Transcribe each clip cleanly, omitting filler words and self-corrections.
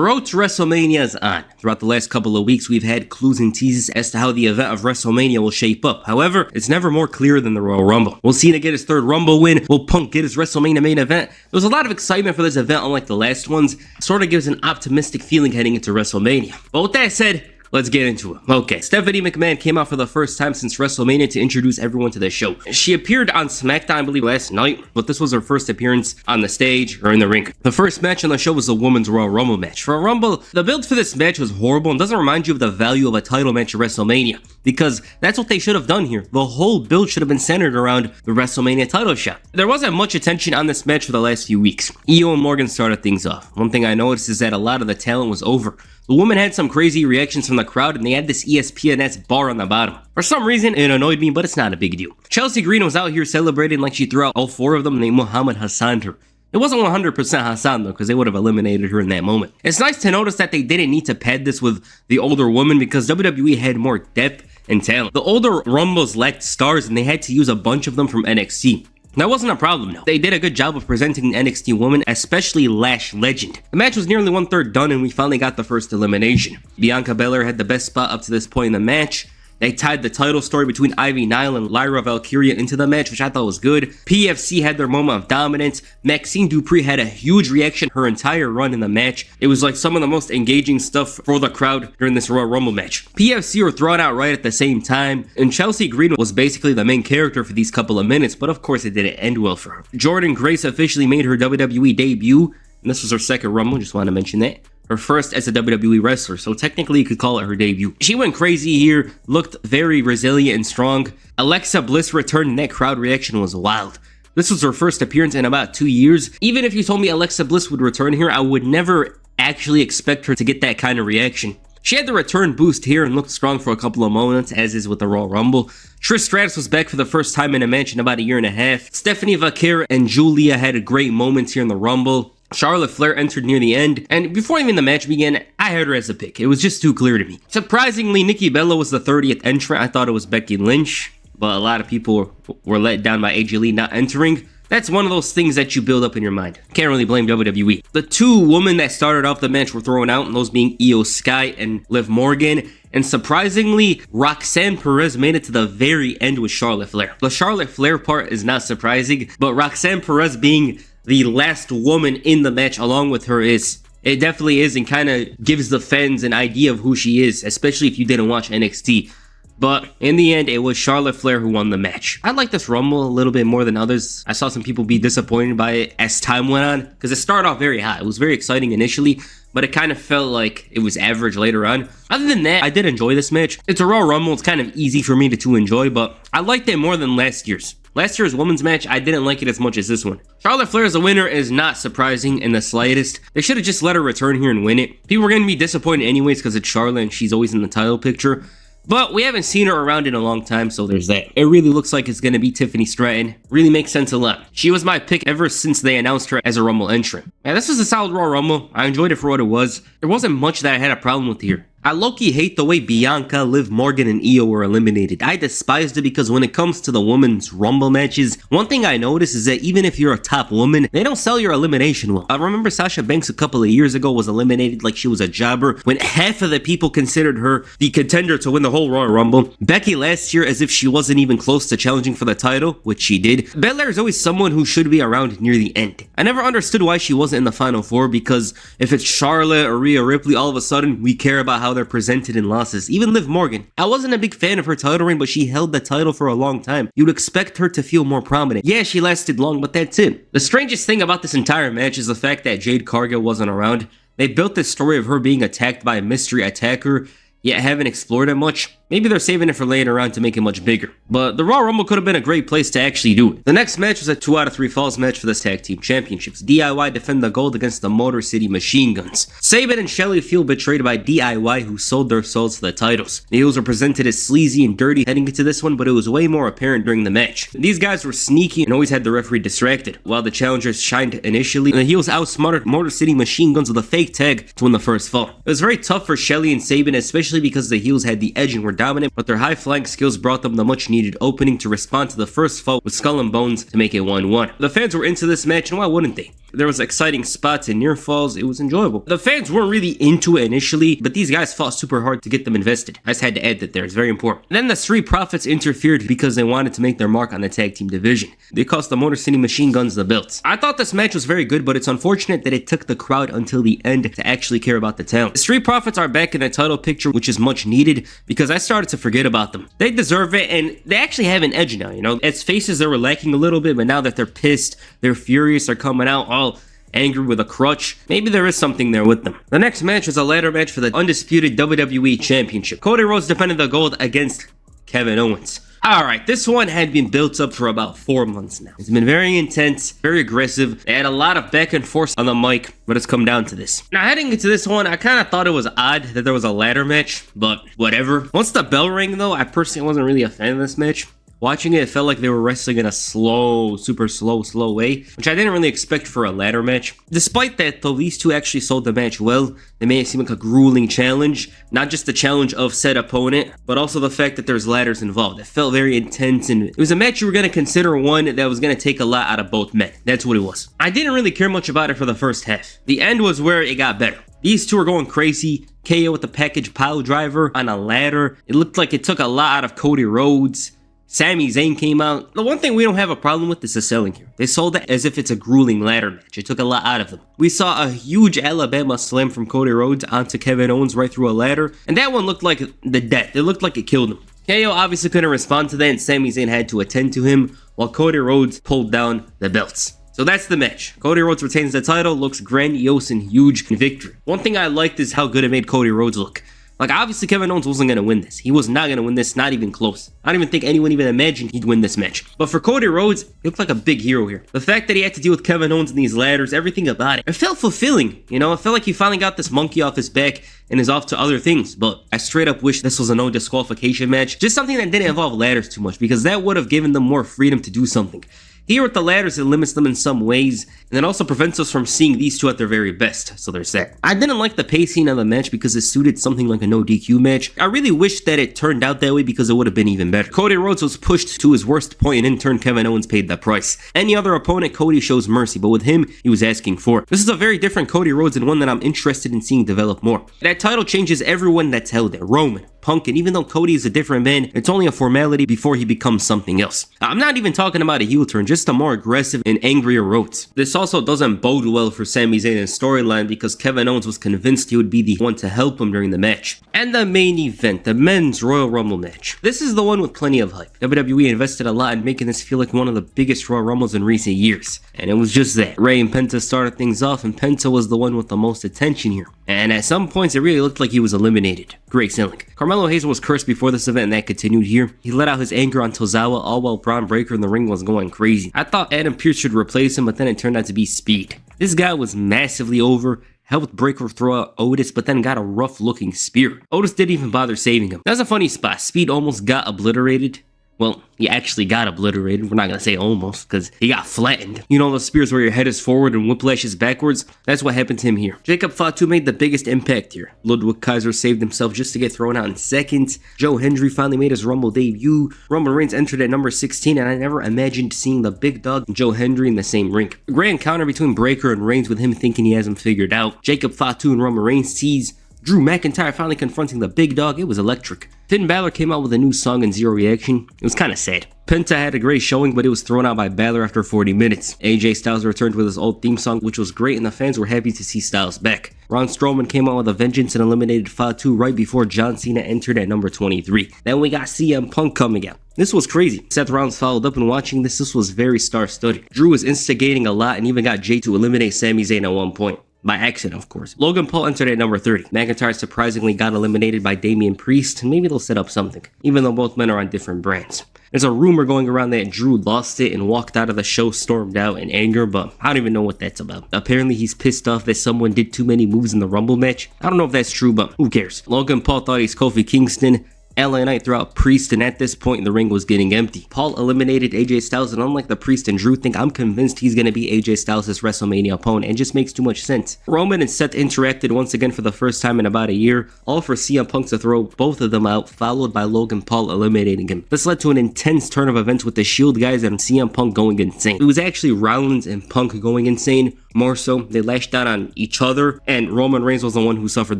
road to WrestleMania is on. Throughout the last couple of weeks, we've had clues and teases as to how the event of WrestleMania will shape up. However, it's never more clear than the Royal Rumble. Will Cena get his third Rumble win? Will Punk get his WrestleMania main event? There was a lot of excitement for this event, unlike the last ones. Sort of gives an optimistic feeling heading into WrestleMania. But with that said, let's get into it. Okay, Stephanie McMahon came out for the first time since WrestleMania to introduce everyone to the show. She appeared on SmackDown, I believe, last night, but this was her first appearance on the stage or in the ring. The first match on the show was the Women's Royal Rumble match. For a Rumble, the build for this match was horrible and doesn't remind you of the value of a title match at WrestleMania, because that's what they should have done here. The whole build should have been centered around the WrestleMania title shot. There wasn't much attention on this match for the last few weeks. Io and Morgan started things off. One thing I noticed is that a lot of the talent was over. The woman had some crazy reactions from the crowd, and they had this ESPN-esque bar on the bottom. For some reason, it annoyed me, but it's not a big deal. Chelsea Green was out here celebrating like she threw out all four of them, and they Muhammad Hassan'd her. It wasn't 100% Hassan though, because they would have eliminated her in that moment. It's nice to notice that they didn't need to pad this with the older woman, because WWE had more depth and talent. The older Rumbles lacked stars, and they had to use a bunch of them from NXT. That wasn't a problem though. They did a good job of presenting the NXT woman, especially Lash Legend. The match was nearly 1/3 done, and we finally got the first elimination. Bianca Belair had the best spot up to this point in the match. They tied the title story between Ivy Nile and Lyra Valkyria into the match, which I thought was good. PFC had their moment of dominance. Maxine Dupree had a huge reaction her entire run in the match. It was like some of the most engaging stuff for the crowd during this Royal Rumble match. PFC were thrown out right at the same time, and Chelsea Green was basically the main character for these couple of minutes, but of course it didn't end well for her. Jordynne Grace officially made her WWE debut, and this was her second Rumble, just want to mention that. Her first as a WWE wrestler, so technically you could call it her debut. She went crazy here, looked very resilient and strong. Alexa Bliss returned, and that crowd reaction was wild. This was her first appearance in about 2 years. Even if you told me Alexa Bliss would return here, I would never actually expect her to get that kind of reaction. She had the return boost here and looked strong for a couple of moments, as is with the Royal Rumble. Trish Stratus was back for the first time in a match in about a year and a half. Stephanie Vaquera and Julia had great moments here in the Rumble. Charlotte Flair entered near the end, and before even the match began, I had her as a pick. It was just too clear to me. Surprisingly, Nikki Bella was the 30th entrant. I thought it was Becky Lynch, but a lot of people were let down by AJ Lee not entering. That's one of those things that you build up in your mind. Can't really blame WWE. The two women that started off the match were thrown out, and those being Io Sky and Liv Morgan. And surprisingly, Roxanne Perez made it to the very end with Charlotte Flair. The Charlotte Flair part is not surprising, but Roxanne Perez being the last woman in the match along with her it definitely is, and kind of gives the fans an idea of who she is, especially if you didn't watch NXT. But in the end, it was Charlotte Flair who won the match. I like this Rumble a little bit more than others. I saw some people be disappointed by it as time went on, because it started off very hot. It was very exciting initially, but it kind of felt like it was average later on. Other than that, I did enjoy this match. It's a Royal Rumble. It's kind of easy for me to enjoy, but I liked it more than last year's. Last year's women's match, I didn't like it as much as this one. Charlotte Flair as a winner is not surprising in the slightest. They should have just let her return here and win it. People were going to be disappointed anyways because it's Charlotte and she's always in the title picture. But we haven't seen her around in a long time, so there's that. It really looks like it's going to be Tiffany Stratton. Really makes sense a lot. She was my pick ever since they announced her as a Rumble entrant. Yeah, this was a solid Royal Rumble. I enjoyed it for what it was. There wasn't much that I had a problem with here. I low-key hate the way Bianca, Liv Morgan, and Io were eliminated. I despised it because when it comes to the women's Rumble matches, one thing I noticed is that even if you're a top woman, they don't sell your elimination well. I remember Sasha Banks a couple of years ago was eliminated like she was a jobber when half of the people considered her the contender to win the whole Royal Rumble. Becky last year as if she wasn't even close to challenging for the title, which she did. Belair is always someone who should be around near the end. I never understood why she wasn't in the Final Four, because if it's Charlotte or Rhea Ripley, all of a sudden we care about how they're presented in losses. Even Liv Morgan. I wasn't a big fan of her title reign, but she held the title for a long time. You'd expect her to feel more prominent. Yeah, she lasted long, but that's it. The strangest thing about this entire match is the fact that Jade Cargill wasn't around. They built this story of her being attacked by a mystery attacker, yet haven't explored it much. Maybe they're saving it for later on to make it much bigger. But the Royal Rumble could have been a great place to actually do it. The next match was a 2 out of 3 falls match for the Tag Team Championships. DIY defend the gold against the Motor City Machine Guns. Sabin and Shelley feel betrayed by DIY, who sold their souls to the titles. The heels were presented as sleazy and dirty heading into this one, but it was way more apparent during the match. These guys were sneaky and always had the referee distracted. While the challengers shined initially, the heels outsmarted Motor City Machine Guns with a fake tag to win the first fall. It was very tough for Shelley and Sabin, especially because the heels had the edge and were dominant, but their high flying skills brought them the much needed opening to respond to the first fall with Skull and Bones to make it 1-1. The fans were into this match, and why wouldn't they? There was exciting spots and near falls. It was enjoyable. The fans weren't really into it initially, but these guys fought super hard to get them invested. I just had to add that there. It's very important. Then the Street Profits interfered because they wanted to make their mark on the tag team division. They cost the Motor City Machine Guns the belts. I thought this match was very good, but it's unfortunate that it took the crowd until the end to actually care about the talent. The Street Profits are back in the title picture, which is much needed because I started to forget about them. They deserve it, and they actually have an edge now, you know? As faces, they were lacking a little bit, but now that they're pissed, they're furious, they're coming out all angry with a crutch. Maybe there is something there with them. The next match was a ladder match for the undisputed WWE Championship. Cody Rhodes defended the gold against Kevin Owens. Alright, this one had been built up for about 4 months now. It's been very intense, very aggressive. They had a lot of back and forth on the mic, but it's come down to this. Now, heading into this one, I kind of thought it was odd that there was a ladder match, but whatever. Once the bell rang, though, I personally wasn't really a fan of this match. Watching it, it felt like they were wrestling in a slow, super slow way, which I didn't really expect for a ladder match. Despite that, though, these two actually sold the match well. They made it seem like a grueling challenge, not just the challenge of said opponent, but also the fact that there's ladders involved. It felt very intense, and it was a match you were going to consider one that was going to take a lot out of both men. That's what it was. I didn't really care much about it for the first half. The end was where it got better. These two are going crazy. KO with the package pile driver on a ladder. It looked like it took a lot out of Cody Rhodes. Sami Zayn came out. The one thing we don't have a problem with is the selling here. They sold it as if it's a grueling ladder match. It took a lot out of them. We saw a huge Alabama slam from Cody Rhodes onto Kevin Owens right through a ladder, and that one looked like the death. It looked like it killed him. KO obviously couldn't respond to that, and Sami Zayn had to attend to him, while Cody Rhodes pulled down the belts. So that's the match. Cody Rhodes retains the title, looks grandiose and huge in victory. One thing I liked is how good it made Cody Rhodes look. Like, obviously, Kevin Owens wasn't going to win this. He was not going to win this, not even close. I don't even think anyone even imagined he'd win this match. But for Cody Rhodes, he looked like a big hero here. The fact that he had to deal with Kevin Owens in these ladders, everything about it, it felt fulfilling. You know, it felt like he finally got this monkey off his back and is off to other things. But I straight up wish this was a no disqualification match. Just something that didn't involve ladders too much, because that would have given them more freedom to do something. Here with the ladders, it limits them in some ways, and it also prevents us from seeing these two at their very best, so there's that. I didn't like the pacing of the match because it suited something like a no DQ match. I really wish that it turned out that way because it would have been even better. Cody Rhodes was pushed to his worst point, and in turn, Kevin Owens paid the price. Any other opponent, Cody shows mercy, but with him, he was asking for it. This is a very different Cody Rhodes and one that I'm interested in seeing develop more. That title changes everyone that's held it. Roman, Punk, and even though Cody is a different man, it's only a formality before he becomes something else. I'm not even talking about a heel turn, just a more aggressive and angrier Rhodes. This also doesn't bode well for Sami Zayn's storyline because Kevin Owens was convinced he would be the one to help him during the match. And the main event, the men's Royal Rumble match. This is the one with plenty of hype. WWE invested a lot in making this feel like one of the biggest Royal Rumbles in recent years. And it was just that. Rey and Penta started things off, and Penta was the one with the most attention here. And at some points, it really looked like he was eliminated. Great selling. Carmelo Hayes was cursed before this event, and that continued here. He let out his anger on Tozawa, all while Braun Breaker in the ring was going crazy. I thought Adam Pearce should replace him, but then it turned out to be Speed. This guy was massively over, helped Breaker throw out Otis, but then got a rough-looking spear. Otis didn't even bother saving him. That's a funny spot. Speed almost got obliterated. Well, he actually got obliterated. We're not going to say almost, because he got flattened. You know those spears where your head is forward and Whiplash is backwards? That's what happened to him here. Jacob Fatu made the biggest impact here. Ludwig Kaiser saved himself just to get thrown out in seconds. Joe Hendry finally made his Rumble debut. Roman Reigns entered at number 16, and I never imagined seeing the big dog and Joe Hendry in the same ring. A great encounter between Breaker and Reigns with him thinking he has him figured out. Jacob Fatu and Roman Reigns tease. Drew McIntyre finally confronting the big dog. It was electric. Finn Balor came out with a new song and zero reaction. It was kind of sad. Penta had a great showing, but it was thrown out by Balor after 40 minutes. AJ Styles returned with his old theme song, which was great, and the fans were happy to see Styles back. Braun Strowman came out with a vengeance and eliminated Fatu right before John Cena entered at number 23. Then we got CM Punk coming out. This was crazy. Seth Rollins followed up, and watching this was very star-studded. Drew was instigating a lot and even got Jay to eliminate Sami Zayn at one point. By accident, of course. Logan Paul entered at number 30. McIntyre surprisingly got eliminated by Damian Priest, and maybe they'll set up something, even though both men are on different brands. There's a rumor going around that Drew lost it and walked out of the show, stormed out in anger, but I don't even know what that's about. Apparently he's pissed off that someone did too many moves in the Rumble match. I don't know if that's true, but who cares? Logan Paul thought he's Kofi Kingston. LA Knight threw out Priest, and at this point the ring was getting empty. Paul eliminated AJ Styles, and unlike the Priest and Drew thing, I'm convinced he's going to be AJ Styles' WrestleMania opponent. It just makes too much sense. Roman and Seth interacted once again for the first time in about a year, all for CM Punk to throw both of them out, followed by Logan Paul eliminating him. This led to an intense turn of events with the Shield guys and CM Punk going insane. It was actually Rollins and Punk going insane. More so, they lashed out on each other, and Roman Reigns was the one who suffered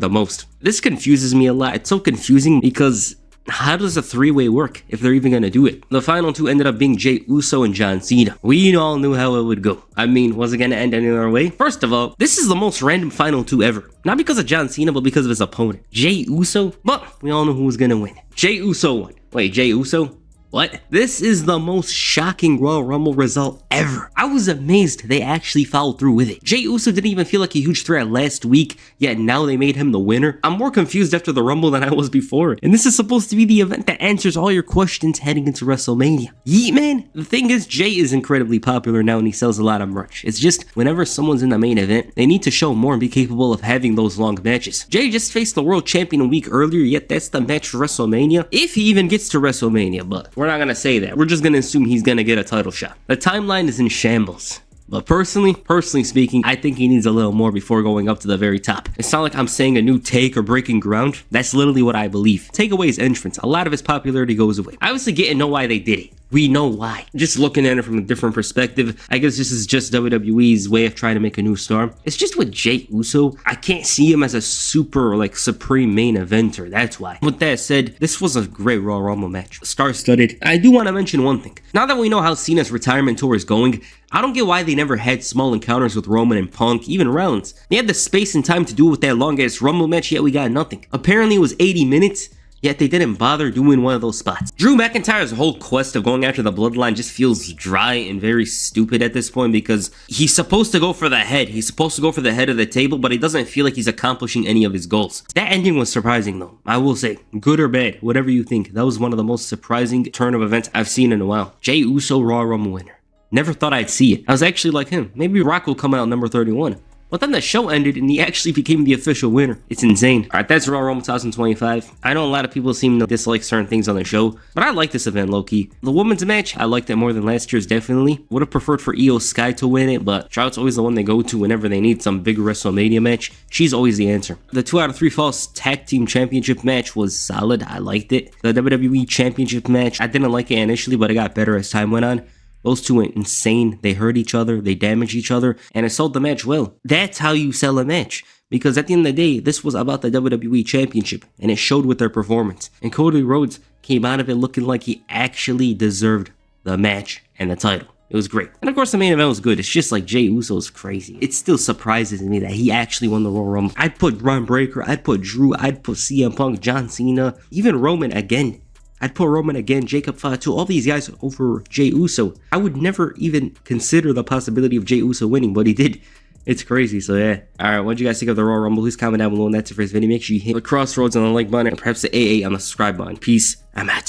the most. This confuses me a lot. It's so confusing because how does a three-way work if they're even gonna do it? The final two ended up being Jey Uso and John Cena. We all knew how it would go. I mean, was it gonna end any other way? First of all, this is the most random final two ever. Not because of John Cena, but because of his opponent. Jey Uso? But we all know who was gonna win. Jey Uso won. Wait, Jey Uso? What? This is the most shocking Royal Rumble result ever. I was amazed they actually followed through with it. Jey Uso didn't even feel like a huge threat last week, yet now they made him the winner. I'm more confused after the Rumble than I was before. And this is supposed to be the event that answers all your questions heading into WrestleMania. Yeet, man. The thing is, Jey is incredibly popular now and he sells a lot of merch. It's just, whenever someone's in the main event, they need to show more and be capable of having those long matches. Jey just faced the world champion a week earlier, yet that's the match for WrestleMania. If he even gets to WrestleMania, but we're not gonna say that. We're just gonna assume he's gonna get a title shot. The timeline is in shambles. But personally speaking, I think he needs a little more before going up to the very top. It's not like I'm saying a new take or breaking ground. That's literally what I believe. Take away his entrance. A lot of his popularity goes away. I obviously get and know why they did it. We know why. Just looking at it from a different perspective, I guess this is just WWE's way of trying to make a new star. It's just with Jey Uso, I can't see him as a super, supreme main eventer. That's why. With that said, this was a great Royal Rumble match. Star-studded. I do want to mention one thing. Now that we know how Cena's retirement tour is going, I don't get why they never had small encounters with Roman and Punk, even Rollins. They had the space and time to do it with that long-ass Rumble match, yet we got nothing. Apparently it was 80 minutes, yet they didn't bother doing one of those spots. Drew McIntyre's whole quest of going after the bloodline just feels dry and very stupid at this point because he's supposed to go for the head. He's supposed to go for the head of the table, but he doesn't feel like he's accomplishing any of his goals. That ending was surprising though. I will say, good or bad, whatever you think, that was one of the most surprising turn of events I've seen in a while. Jey Uso Royal Rumble winner. Never thought I'd see it. I was actually like him. Maybe Rock will come out number 31. But then the show ended and he actually became the official winner. It's insane. Alright, that's Royal Rumble 2025. I know a lot of people seem to dislike certain things on the show, but I like this event low-key. The women's match, I liked it more than last year's definitely. Would have preferred for Io Sky to win it, but Charlotte's always the one they go to whenever they need some big WrestleMania match. She's always the answer. The 2 out of 3 Falls Tag Team Championship match was solid. I liked it. The WWE Championship match, I didn't like it initially, but it got better as time went on. Those two went insane. They hurt each other, they damaged each other, and it sold the match well. That's how you sell a match. Because at the end of the day, this was about the WWE Championship, and it showed with their performance. And Cody Rhodes came out of it looking like he actually deserved the match and the title. It was great. And of course the main event was good. It's just like Jey Uso is crazy. It still surprises me that he actually won the Royal Rumble. I'd put Braun Breaker, I'd put Drew, I'd put CM Punk, John Cena, even Roman again. I'd put Roman again, Jacob Fatu, all these guys over Jey Uso. I would never even consider the possibility of Jey Uso winning, but he did. It's crazy, so yeah. Alright, what do you guys think of the Royal Rumble? Please comment down below, and that's it for this video. Make sure you hit the crossroads on the like button, and perhaps the AA on the subscribe button. Peace, I'm out.